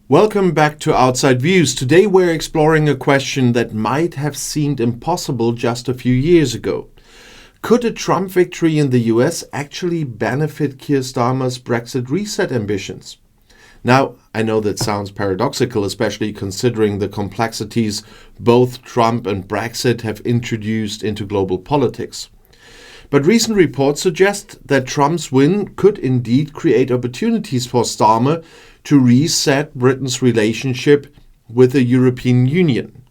Welcome back to Outside Views. Today we're exploring a question that might have seemed impossible just a few years ago. Could a Trump victory in the US actually benefit Keir Starmer's Brexit reset ambitions? Now, I know that sounds paradoxical, especially considering the complexities both Trump and Brexit have introduced into global politics. But recent reports suggest that Trump's win could indeed create opportunities for Starmer to reset Britain's relationship with the European Union.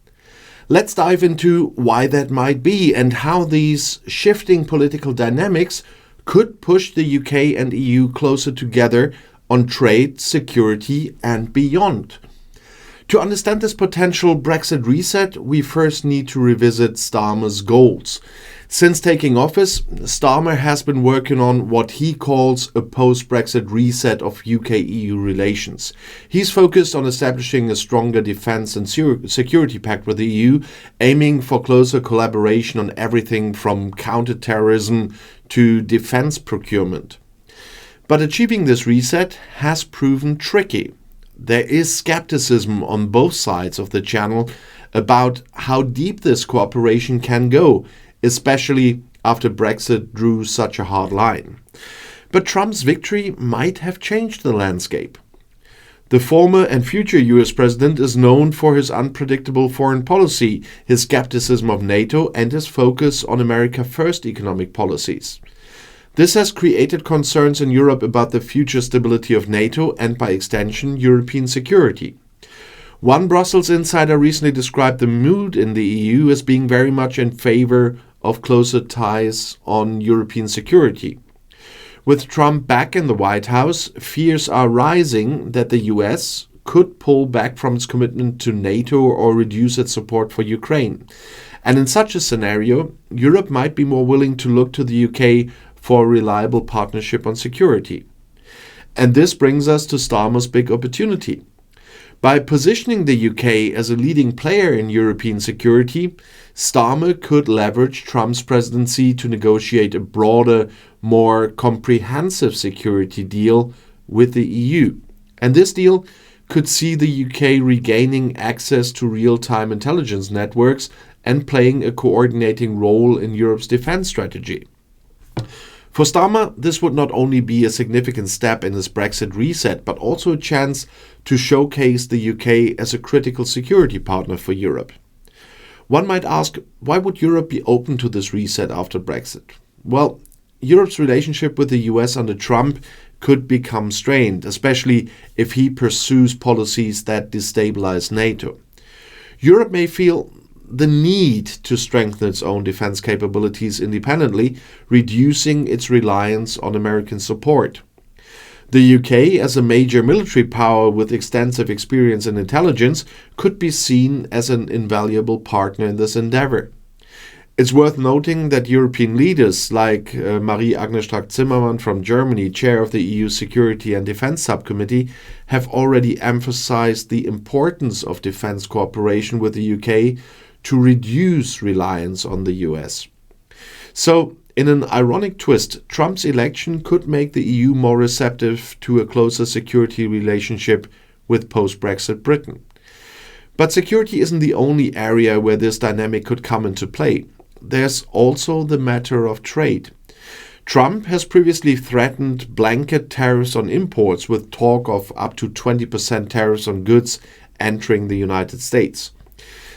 Let's dive into why that might be and how these shifting political dynamics could push the UK and EU closer together on trade, security, and beyond. To understand this potential Brexit reset, we first need to revisit Starmer's goals. Since taking office, Starmer has been working on what he calls a post-Brexit reset of UK-EU relations. He's focused on establishing a stronger defence and security pact with the EU, aiming for closer collaboration on everything from counter-terrorism to defence procurement. But achieving this reset has proven tricky. There is skepticism on both sides of the channel about how deep this cooperation can go, especially after Brexit drew such a hard line. But Trump's victory might have changed the landscape. The former and future US president is known for his unpredictable foreign policy, his skepticism of NATO, and his focus on America First economic policies. This has created concerns in Europe about the future stability of NATO and, by extension, European security. One Brussels insider recently described the mood in the EU as being very much in favor of closer ties on European security. With Trump back in the White House, fears are rising that the US could pull back from its commitment to NATO or reduce its support for Ukraine. And in such a scenario, Europe might be more willing to look to the UK for a reliable partnership on security. And this brings us to Starmer's big opportunity. By positioning the UK as a leading player in European security, Starmer could leverage Trump's presidency to negotiate a broader, more comprehensive security deal with the EU. And this deal could see the UK regaining access to real-time intelligence networks and playing a coordinating role in Europe's defense strategy. For Starmer, this would not only be a significant step in his Brexit reset, but also a chance to showcase the UK as a critical security partner for Europe. One might ask, why would Europe be open to this reset after Brexit? Well, Europe's relationship with the US under Trump could become strained, especially if he pursues policies that destabilize NATO. Europe may feel the need to strengthen its own defense capabilities independently, reducing its reliance on American support. The UK, as a major military power with extensive experience in intelligence, could be seen as an invaluable partner in this endeavor. It's worth noting that European leaders like Marie-Agnes Strack-Zimmermann from Germany, chair of the EU Security and Defense Subcommittee, have already emphasized the importance of defense cooperation with the UK to reduce reliance on the US. So, in an ironic twist, Trump's election could make the EU more receptive to a closer security relationship with post-Brexit Britain. But security isn't the only area where this dynamic could come into play. There's also the matter of trade. Trump has previously threatened blanket tariffs on imports with talk of up to 20% tariffs on goods entering the United States.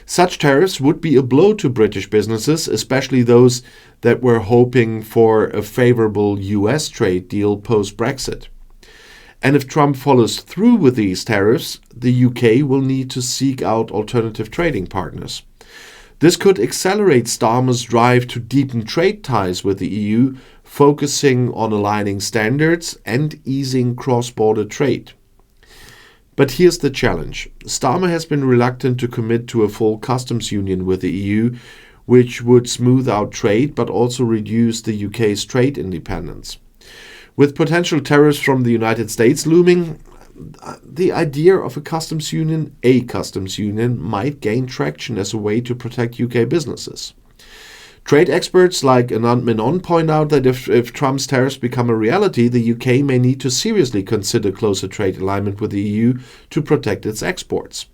Such tariffs would be a blow to British businesses, especially those that were hoping for a favorable US trade deal post-Brexit. And if Trump follows through with these tariffs, the UK will need to seek out alternative trading partners. This could accelerate Starmer's drive to deepen trade ties with the EU, focusing on aligning standards and easing cross-border trade. But here's the challenge. Starmer has been reluctant to commit to a full customs union with the EU, which would smooth out trade but also reduce the UK's trade independence. With potential tariffs from the United States looming, the idea of a customs union might gain traction as a way to protect UK businesses. Trade experts like Anand Menon point out that if Trump's tariffs become a reality, the UK may need to seriously consider closer trade alignment with the EU to protect its exports.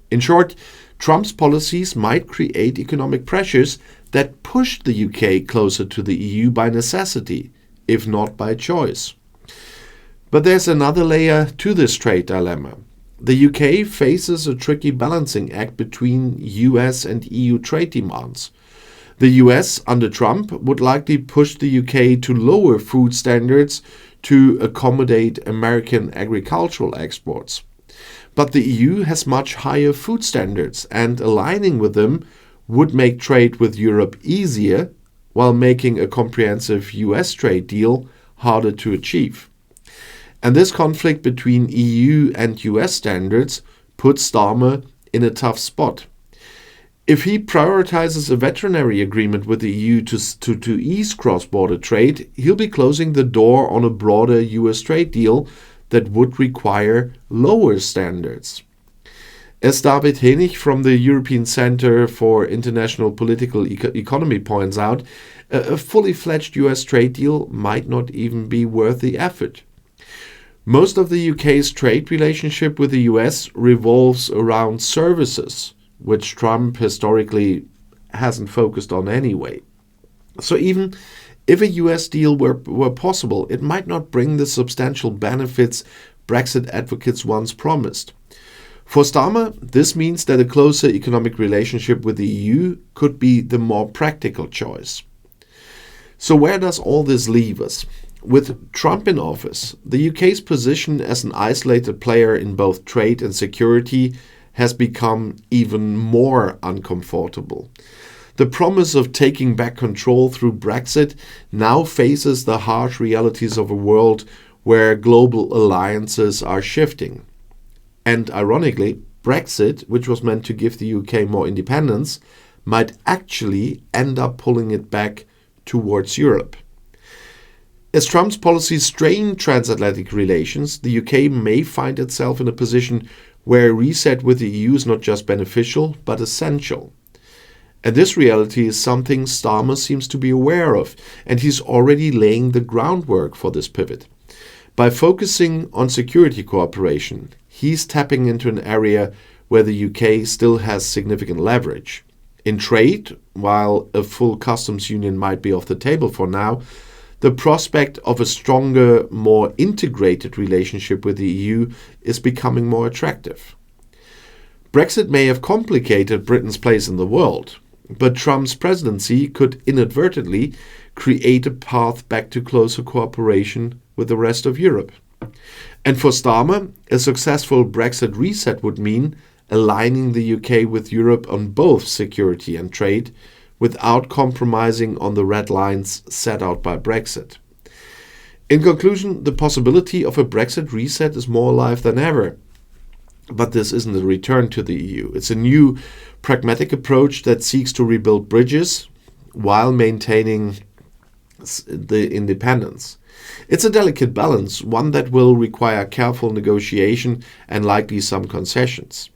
In short, Trump's policies might create economic pressures that push the UK closer to the EU by necessity, if not by choice. But there's another layer to this trade dilemma. The UK faces a tricky balancing act between US and EU trade demands. The US, under Trump, would likely push the UK to lower food standards to accommodate American agricultural exports. But the EU has much higher food standards, and aligning with them would make trade with Europe easier, while making a comprehensive US trade deal harder to achieve. And this conflict between EU and US standards puts Starmer in a tough spot. If he prioritizes a veterinary agreement with the EU to ease cross-border trade, he'll be closing the door on a broader US trade deal that would require lower standards. As David Hennig from the European Center for International Political Economy points out, a fully fledged US trade deal might not even be worth the effort. Most of the UK's trade relationship with the US revolves around services, which Trump historically hasn't focused on anyway. So even if a US deal were possible, it might not bring the substantial benefits Brexit advocates once promised. For Starmer, this means that a closer economic relationship with the EU could be the more practical choice. So where does all this leave us? With Trump in office, the UK's position as an isolated player in both trade and security has become even more uncomfortable. The promise of taking back control through Brexit now faces the harsh realities of a world where global alliances are shifting. And ironically, Brexit, which was meant to give the UK more independence, might actually end up pulling it back towards Europe. As Trump's policies strain transatlantic relations, the UK may find itself in a position where a reset with the EU is not just beneficial, but essential. And this reality is something Starmer seems to be aware of, and he's already laying the groundwork for this pivot. By focusing on security cooperation, he's tapping into an area where the UK still has significant leverage. In trade, while a full customs union might be off the table for now, the prospect of a stronger, more integrated relationship with the EU is becoming more attractive. Brexit may have complicated Britain's place in the world, but Trump's presidency could inadvertently create a path back to closer cooperation with the rest of Europe. And for Starmer, a successful Brexit reset would mean aligning the UK with Europe on both security and trade, without compromising on the red lines set out by Brexit. In conclusion, the possibility of a Brexit reset is more alive than ever. But this isn't a return to the EU. It's a new, pragmatic approach that seeks to rebuild bridges while maintaining the independence. It's a delicate balance, one that will require careful negotiation and likely some concessions.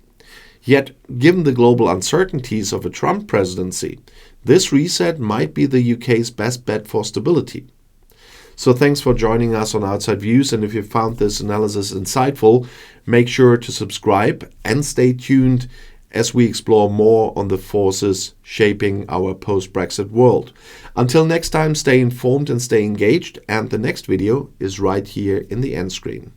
Yet, given the global uncertainties of a Trump presidency, this reset might be the UK's best bet for stability. So thanks for joining us on Outside Views, and if you found this analysis insightful, make sure to subscribe and stay tuned as we explore more on the forces shaping our post-Brexit world. Until next time, stay informed and stay engaged, and the next video is right here in the end screen.